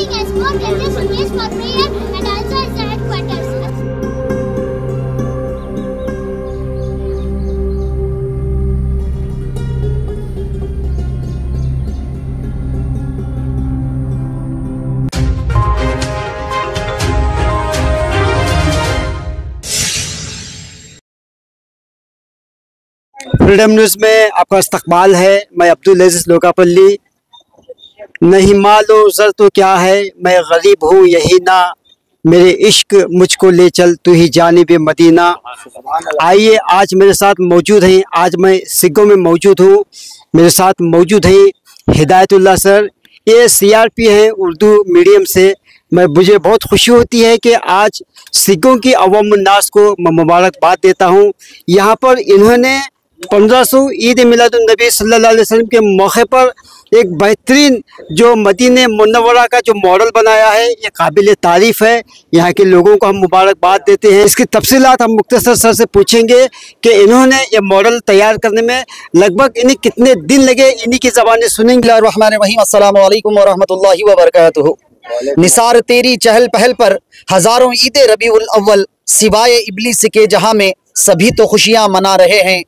serving as both religious place for prayer and also as the headquarters. Freedom news में आपका इस्तकबाल है। मैं अब्दुल अजीज लोकापल्ली। नहीं मालो ज़र तो क्या है, मैं गरीब हूँ यही ना, मेरे इश्क मुझको ले चल तू ही जानिब मदीना। आइए, आज मेरे साथ मौजूद हैं, आज मैं सिग्गो में मौजूद हूँ। मेरे साथ मौजूद हैं हिदायतुल्लाह सर, ये CRP हैं उर्दू मीडियम से। मुझे बहुत खुशी होती है कि आज सिग्गों की अवामुन्नास को मैं मुबारकबाद देता हूँ। यहाँ पर इन्होंने 1500 ईद मिलादुन्नबी सल्लल्लाहु अलैहि वसल्लम के मौके पर एक बेहतरीन जो मदीने मुनव्वरा का जो मॉडल बनाया है, ये काबिल तारीफ़ है। यहाँ के लोगों को हम मुबारकबाद देते हैं। इसकी तफसीलात हम मुख्तसर सर से पूछेंगे कि इन्होंने ये मॉडल तैयार करने में लगभग इन्हें कितने दिन लगे, इन्हीं की ज़बानें सुनेंगे। बिस्मिल्लाहिर्रहमानिर्रहीम, अस्सलामु अलैकुम व रहमतुल्लाहि व बरकातुहू। निसार तेरी चहल पहल पर हज़ारों ईद रबीउल अव्वल, सिवाय इब्लीस के जहाँ में सभी तो खुशियाँ मना रहे हैं।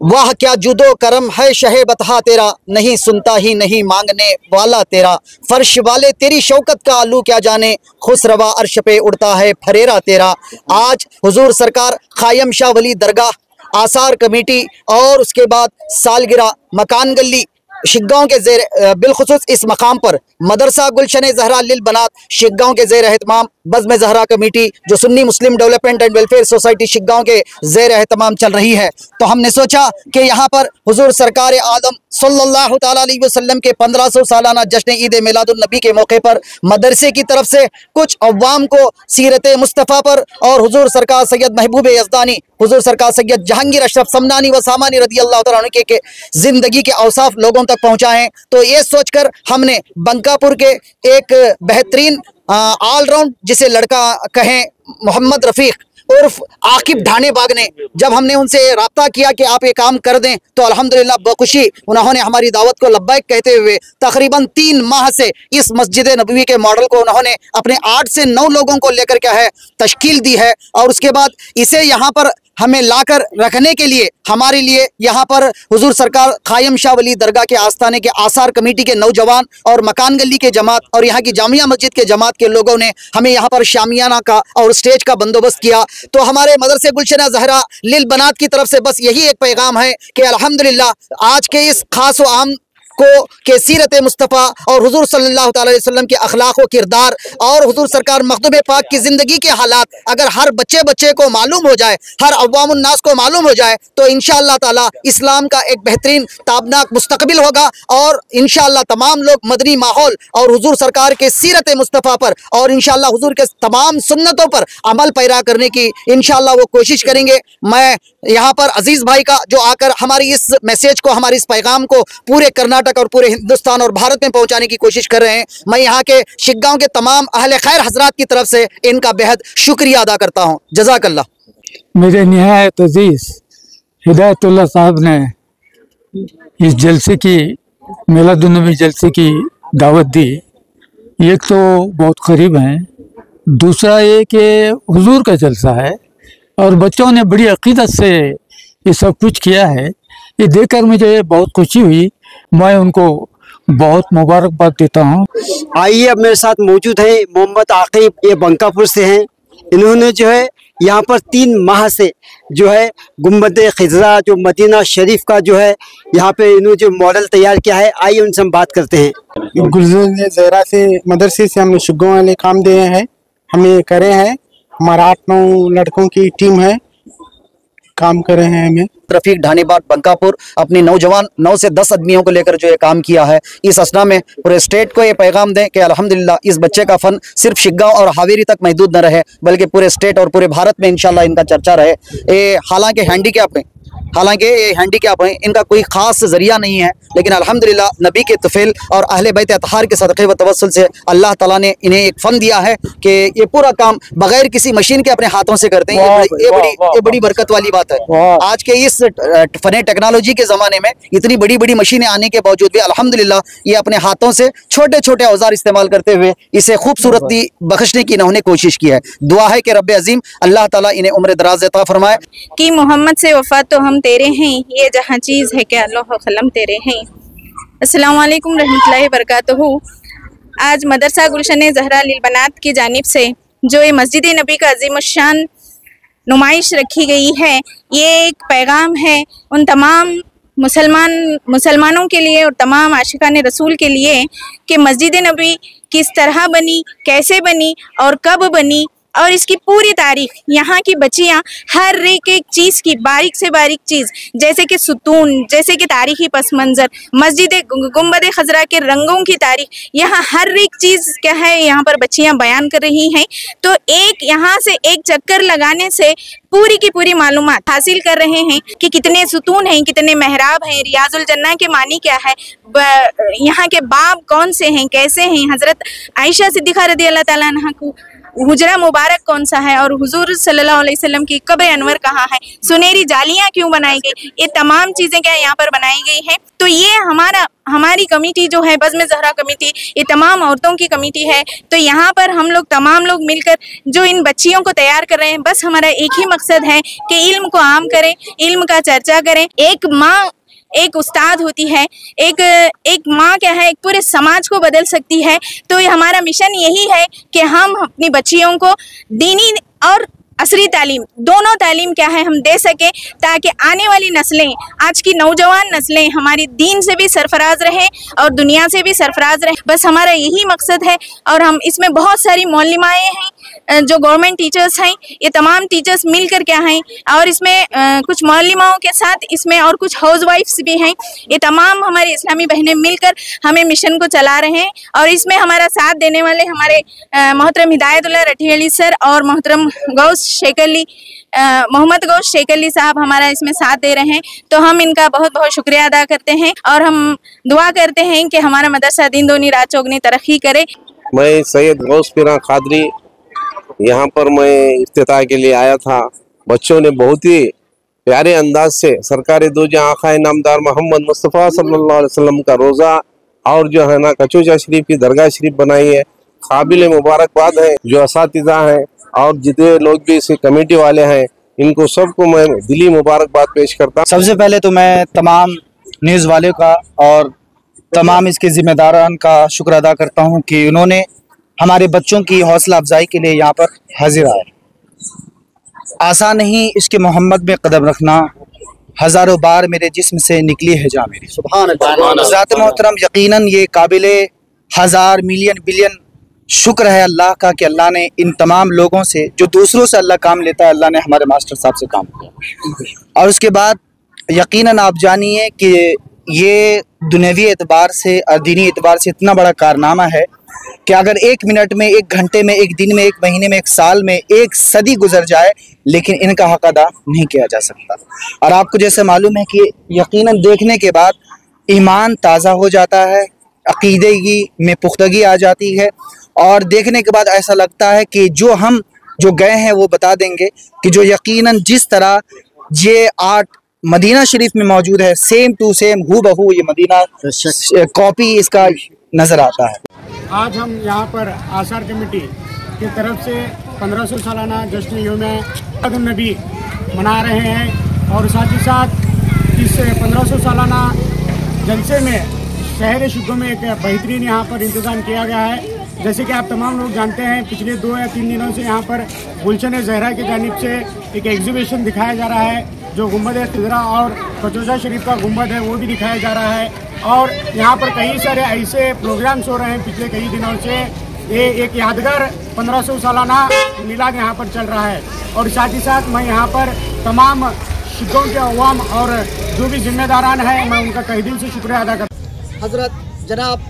वाह क्या जुदो करम है शहे बतहा तेरा, नहीं सुनता ही नहीं मांगने वाला तेरा। फर्श वाले तेरी शौकत का आलू क्या जाने, खुसरवा अर्श पे उड़ता है फरेरा तेरा। आज हुजूर सरकार ख़ायम शाह वली दरगाह, आसार कमेटी और उसके बाद सालगिरह मकान गली शिग्गांव के ज़ेर बिलखुसूस इस मकाम पर मदरसा गुलशन ज़हरा लिल बनात शिग्गांव के ज़ेर एहतमाम बज़्म ज़हरा कमेटी जो सुन्नी मुस्लिम development and welfare society Shiggaon के ज़ेर एहतमाम चल रही है, तो हमने सोचा कि यहाँ पर हुजूर सरकार आदम सल्लल्लाहु ताला अलैहि वसल्लम के 1500 सालाना जश्न ईद मिलादुन्नबी के मौके पर मदरसे की तरफ से कुछ अव्वाम को सीरत मुस्तफ़ा पर और हुजूर सरकार सैयद महबूब यज़दानी, हुजूर सरकार सैयद जहांगीर अशरफ समनानी व सामानी रदी अल्लाह तआला अन्हु के ज़िंदगी के औसाफ लोगों तक पहुँचाएँ। तो ये सोचकर हमने बंकापुर के एक बेहतरीन ऑलराउंड जिसे लड़का कहें मोहम्मद रफ़ीक उर्फ आकिब ढाने बाग ने, जब हमने उनसे रब्ता किया कि आप ये काम कर दें, तो अल्हम्दुलिल्लाह बखुशी उन्होंने हमारी दावत को लब्बैक कहते हुए तकरीबन 3 माह से इस मस्जिद नबवी के मॉडल को उन्होंने अपने 8 से 9 लोगों को लेकर क्या है तश्कील दी है। और उसके बाद इसे यहाँ पर हमें लाकर रखने के लिए हमारे लिए यहाँ पर हुजूर सरकार ख़ायम शाह वली दरगाह के आस्थाने के आसार कमेटी के नौजवान और मकान गली के जमात और यहाँ की जामिया मस्जिद के जमात के लोगों ने हमें यहाँ पर शामियाना का और स्टेज का बंदोबस्त किया। तो हमारे मदरसे गुलशन ज़हरा लिल बनात की तरफ से बस यही एक पैगाम है कि अल्हम्दुलिल्लाह आज के इस खास व आम को के सीरत मुस्तफ़ा और हुजूर सल्लल्लाहु अलैहि वसल्लम के अखलाक व किरदार और हुजूर सरकार मखदूम पाक की ज़िंदगी के हालात अगर हर बच्चे को मालूम हो जाए, हर अव्वामुन्नास को मालूम हो जाए, तो इंशाअल्लाह ताला इस्लाम का एक बेहतरीन ताबनाक मुस्तकबिल होगा और इंशाअल्लाह तमाम लोग मदनी माहौल और हुजूर सरकार के सीरत मुस्तफ़ा पर और इंशाअल्लाह हुजूर के तमाम सुन्नतों पर अमल पैरा करने की इंशाअल्लाह वो कोशिश करेंगे। मैं यहाँ पर अजीज़ भाई का जो आकर हमारी इस मैसेज को, हमारी इस पैगाम को पूरे कर्नाटक और पूरे हिंदुस्तान और भारत में पहुंचाने की कोशिश कर रहे हैं, मैं यहाँ के शिग्गांव के तमाम अहले खैर हजरात की तरफ से इनका बेहद शुक्रिया अदा करता हूँ। जज़ाकल्लाह। मेरे निहायत अजीज हिदायतुल्लाह साहब ने इस जलसे की मिलादुन्नबी जलसे की दावत दी, एक तो बहुत करीब हैं, दूसरा ये कि हुजूर का जलसा है और बच्चों ने बड़ी अकीदत से ये सब कुछ किया है। ये देखकर मुझे बहुत खुशी हुई, मैं उनको बहुत मुबारकबाद देता हूँ। आइए, अब मेरे साथ मौजूद है मोहम्मद आकिब, ये बंकापुर से हैं। इन्होंने जो है यहाँ पर 3 माह से जो है गुम्बद खिजरा जो मदीना शरीफ का जो है यहाँ पे इन्होंने जो मॉडल तैयार किया है, आइए उनसे हम बात करते हैं। गुलशन ज़हरा से मदरसे से हमने शिग्गांव वाले काम दिए हैं, हमें करे हैं। हमारा 8-9 लड़कों की टीम है, काम कर रहे हैं। हमें रफीक ढानेबाग बंकापुर अपनी नौजवान 9 से 10 आदमियों को लेकर जो ये काम किया है, इस असना में पूरे स्टेट को ये पैगाम दें कि अल्हम्दुलिल्लाह इस बच्चे का फ़न सिर्फ शिग्गांव और हावेरी तक महदूद न रहे, बल्कि पूरे स्टेट और पूरे भारत में इंशाल्लाह इनका चर्चा रहे। ये हालांकि हैंडीकैप में हालांकि ये हैंडीकैप हैं, इनका कोई ख़ास ज़रिया नहीं है, लेकिन अल्हम्दुलिल्लाह नबी के तुफ़ैल और अहले बैत अतहार के सदक़े व तवस्सुल से अल्लाह ताला ने इन्हें एक फ़न दिया है कि ये पूरा काम बग़ैर किसी मशीन के अपने हाथों से करते हैं। ये बड़ी बरकत वाली बात है। आज के इस फ़न टेक्नोलॉजी के ज़माने में इतनी बड़ी बड़ी मशीनें आने के बावजूद भी अल्हम्दुलिल्लाह ये अपने हाथों से छोटे छोटे औजार इस्तेमाल करते हुए इसे खूबसूरती बख्शने की इन्होंने कोशिश की है। दुआ है कि रब अज़ीम अल्लाह ताला इन्हें उम्र दराज अता फरमाए। कि मोहम्मद से वफ़ात तो हम तेरे हैं, ये जहाँ चीज़ है कि अल्लाह कलम तेरे हैं। अस्सलाम वालेकुम रहमतुल्लाहि बरकातहू। आज मदरसा गुलशन ज़हरा लिल बनात की जानिब से जो ये मस्जिद नबी का अज़ीमुश्शान नुमाइश रखी गई है, ये एक पैगाम है उन तमाम मुसलमानों के लिए और तमाम आशिकान रसूल के लिए कि मस्जिद नबी किस तरह बनी, कैसे बनी और कब बनी, और इसकी पूरी तारीख, यहाँ की बच्चियाँ हर एक चीज़ की बारीक से बारीक चीज़, जैसे कि सुतून, जैसे कि तारीखी पस मंज़र, मस्जिद गुंबद खजरा के रंगों की तारीख, यहाँ हर एक चीज़ क्या है यहाँ पर बच्चियाँ बयान कर रही हैं। तो एक यहाँ से एक चक्कर लगाने से पूरी की पूरी मालूमात हासिल कर रहे हैं कि कितने सुतून हैं, कितने महराब हैं, रियाजुल जन्ना के मानी क्या है, यहाँ के बाब कौन से हैं, कैसे हैं, हज़रत आयशा सिद्दीक़ा रज़ी अल्लाह ताला अन्हा को हुजरा मुबारक कौन सा है, और हुजूर सल्लल्लाहु अलैहि वसल्लम की कब्र अनवर कहाँ है, सुनहरी जालियाँ क्यों बनाई गई, ये तमाम चीज़ें क्या यहाँ पर बनाई गई हैं। तो ये हमारी कमेटी जो है बज़्म ज़हरा कमेटी, ये तमाम औरतों की कमेटी है। तो यहाँ पर हम लोग तमाम लोग मिलकर जो इन बच्चियों को तैयार कर रहे हैं, बस हमारा एक ही मकसद है कि इल्म को आम करें, इल्म का चर्चा करें। एक माँ एक उस्ताद होती है, एक माँ क्या है एक पूरे समाज को बदल सकती है। तो हमारा मिशन यही है कि हम अपनी बच्चियों को दीनी और असरी तालीम, दोनों तालीम क्या है हम दे सकें, ताकि आने वाली नस्लें, आज की नौजवान नस्लें हमारी दीन से भी सरफराज रहें और दुनिया से भी सरफराज रहें। बस हमारा यही मकसद है। और हम इसमें बहुत सारी मौलिमाएँ हैं जो गवर्नमेंट टीचर्स हैं, ये तमाम टीचर्स मिलकर क्या हैं, और इसमें कुछ मौलिमाओं के साथ इसमें और कुछ हाउस वाइफ्स भी हैं, ये तमाम हमारी इस्लामी बहनें मिलकर हमें मिशन को चला रहे हैं। और इसमें हमारा साथ देने वाले हमारे मोहतरम हिदायतुल्लाह रठी अली सर और मोहतरम गौस शेख अली, मोहम्मद गौस शेख अली साहब हमारा इसमें साथ दे रहे हैं। तो हम इनका बहुत बहुत शुक्रिया अदा करते हैं और हम दुआ करते हैं कि हमारा मदरसा दीन दोनी रात चौगनी तरक्की करे। मैं सैयद गौस पीरा कादरी यहाँ पर मैं इफ्तिताह के लिए आया था। बच्चों ने बहुत ही प्यारे अंदाज से सरकार दो जहां आक़ाए नामदार मोहम्मद मुस्तफ़ा सल्लल्लाहु अलैहि वसल्लम का रोज़ा और जो है ना कचौजा शरीफ की दरगाह शरीफ बनाई है। काबिल मुबारकबाद है जो असातिज़ा हैं और जितने लोग भी इस कमेटी वाले हैं, इनको सबको मैं दिली मुबारकबाद पेश करता हूँ। सबसे पहले तो मैं तमाम न्यूज़ वाले का और तमाम इसके ज़िम्मेदारान का शुक्र अदा करता हूँ कि उन्होंने हमारे बच्चों की हौसला अफजाई के लिए यहाँ पर हाजिर आए। आसान नहीं इसके मोहम्मद में कदम रखना, हज़ारों बार मेरे जिस्म से निकली है जा मेरी। सुभान अल्लाह। ज़ात मोहतरम यकीनन ये काबिले हज़ार मिलियन बिलियन शुक्र है अल्लाह का कि अल्लाह ने इन तमाम लोगों से, जो दूसरों से अल्लाह काम लेता है, अल्लाह ने हमारे मास्टर साहब से काम किया। और उसके बाद यकीनन आप जानिए कि ये दुनियावी एतबार से और दीनी एतबार से इतना बड़ा कारनामा है कि अगर 1 मिनट में, 1 घंटे में, 1 दिन में, 1 महीने में, 1 साल में, 1 सदी गुजर जाए, लेकिन इनका हक अदा नहीं किया जा सकता। और आपको जैसे मालूम है कि यकीनन देखने के बाद ईमान ताज़ा हो जाता है, अक़ीदे में पुख्तगी आ जाती है, और देखने के बाद ऐसा लगता है कि जो गए हैं वो बता देंगे कि जो यकीनन जिस तरह ये आर्ट मदीना शरीफ में मौजूद है, सेम टू सेम हूबहू ये मदीना कॉपी इसका नज़र आता है। आज हम यहाँ पर आसार कमेटी की तरफ से 1500 सालाना जश्न यौम नबी मना रहे हैं, और साथ ही साथ इस 1500 सालाना जलसे में शहर शुगो में एक बेहतरीन यहाँ पर इंतज़ाम किया गया है। जैसे कि आप तमाम लोग जानते हैं, पिछले 2 या 3 दिनों से यहाँ पर गुलशन ज़हरा की जानिब से एक एग्जीबिशन दिखाया जा रहा है, जो गुंबद खजरा और कचौजा शरीफ का गुंबद है वो भी दिखाया जा रहा है। और यहाँ पर कई सारे ऐसे प्रोग्राम्स हो रहे हैं पिछले कई दिनों से। ये एक यादगार 1500 सालाना मिलाद यहाँ पर चल रहा है। और साथ ही साथ मैं यहाँ पर तमाम शिकों के अवाम और जो भी जिम्मेदारान हैं, मैं उनका तहे दिल से शुक्रिया अदा करता हूँ। हज़रत जनाब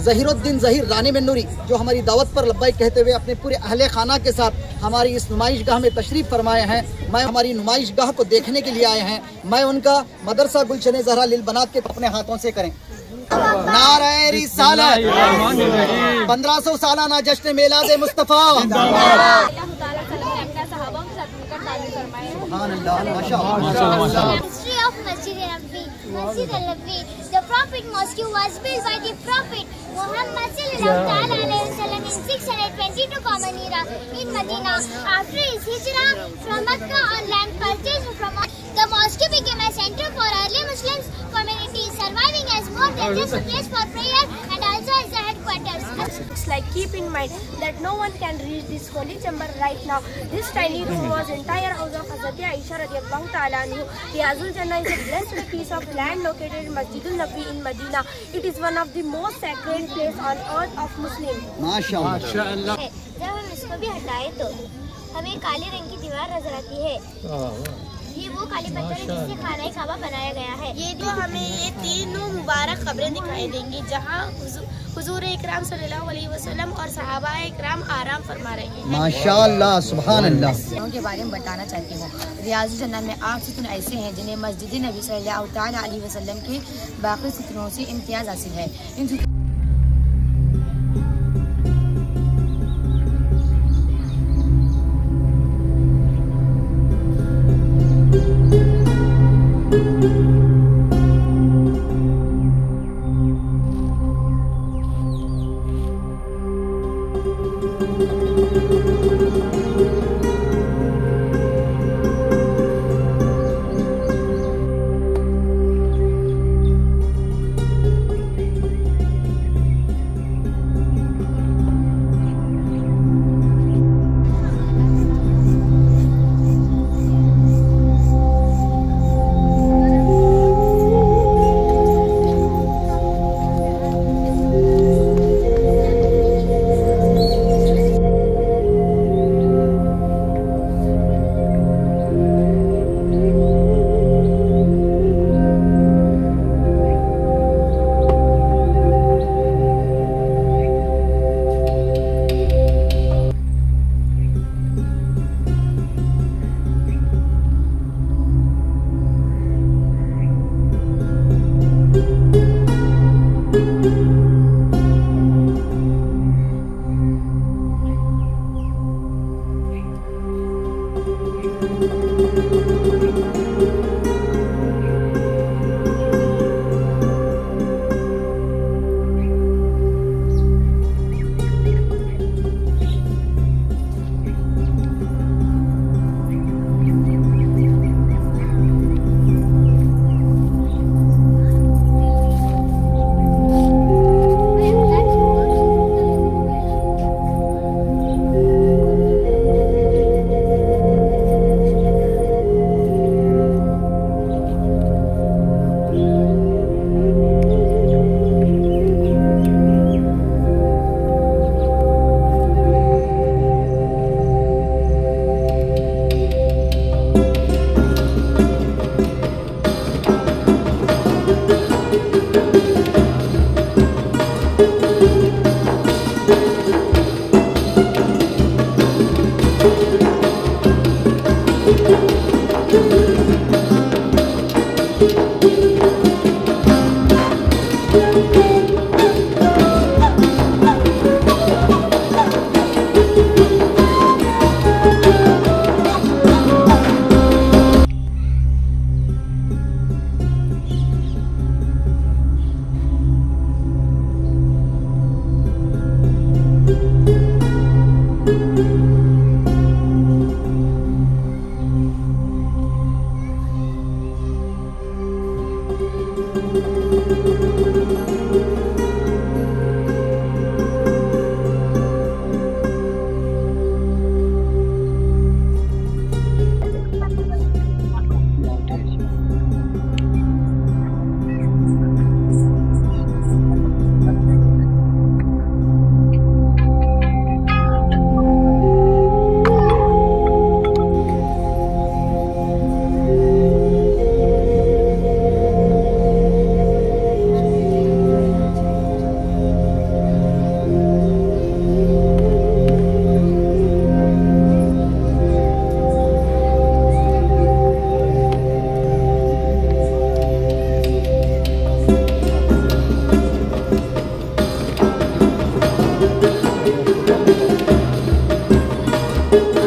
ज़हीरुद्दीन ज़हीर रानी बिन्नूरी, जो हमारी दावत पर लब्बाइक कहते हुए अपने पूरे अहले खाना के साथ हमारी इस नुमाइशगाह में तशरीफ़ फरमाए हैं। मैं हमारी नुमाइशगाह को देखने के लिए आए हैं। मैं उनका मदरसा गुलशन ज़हरा लिल बनात के अपने हाथों से करें। नारे रिसालत 1500 सालाना जश्न मिलाद Mustafa. History of Masjid al-Nabi. The Prophet Mosque was built by the Prophet Muhammad sallallahu alaihi wasallam in 622 Common Era in Medina. After his hijrah from Mecca on land purchased from the mosque became a center for early Muslims community, surviving as more than just a place for prayer and also as a headquarters. It's like keep in mind that no one can reach this holy chamber right now. This tiny room was entire house of Hazrat Aisha radiyallahu ta'ala anhu. The Azul Jannah is a blessed piece of land located in Masjid al-Nabi in Medina. It is one of the most sacred place on earth of Muslims. माशाअल्लाह। जब हम इसको भी हटाए तो हमें काले रंग की दीवार नजर आती है। ये वो काले पत्थर है जिससे खाना काबा बनाया गया है। ये तो हमें ये तीनों मुबारक खबरें दिखाई देंगी जहाँ हुजूर इकराम सल्लल्लाहु अलैहि वसल्लम और सहाबा इकराम आराम फरमा रहे हैं। माशाअल्लाह, सुभान अल्लाह। के बारे में बताना चाहती हूँ। रियाज़ुल जन्नत में 8 सितून ऐसे हैं जिन्हें मस्जिद नबी सल्लल्लाहु अलैहि वसल्लम के बाकी सितूनों से इम्तियाज़ हासिल है। इन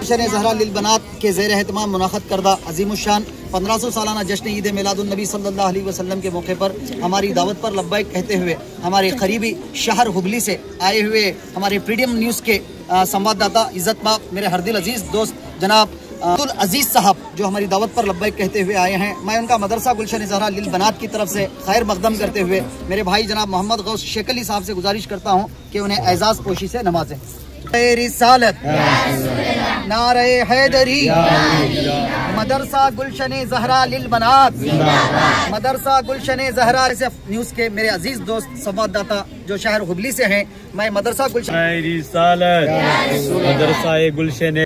गुलशन ज़हरा लिल बनात के ज़ेर एहतमाम मुनाक़द करदा अज़ीमुश्शान 1500 सालाना जश्न ईद मिलादुन नबी सल्लल्लाहु अलैहि वसल्लम के मौके पर हमारी दावत पर लब्बैक कहते हुए हमारे करीबी शहर हुबली से आए हुए हमारे फ्रीडम न्यूज़ के संवाददाता इज़्ज़त मेरे हरदिल अजीज़ दोस्त जनाब अब्दुल अजीज़ साहब जो हमारी दावत पर लब्बैक कहते हुए आए हैं, मैं उनका मदरसा गुलशन ज़हरा लिल बनात की तरफ से खैर मकदम करते हुए मेरे भाई जनाब मोहम्मद गौस शेकली साहब से गुजारिश करता हूँ कि उन्हें एजाज़ पोशी से नवाजें। रिसालत नारे हैदरी मदरसा गुलशन ज़हरा लिल बनात मदरसा गुलशन ज़हरा न्यूज़ के मेरे अजीज दोस्त संवाददाता जो शहर हुबली से हैं, मैं मदरसा गुलशन रिसालत मदरसा गुलशन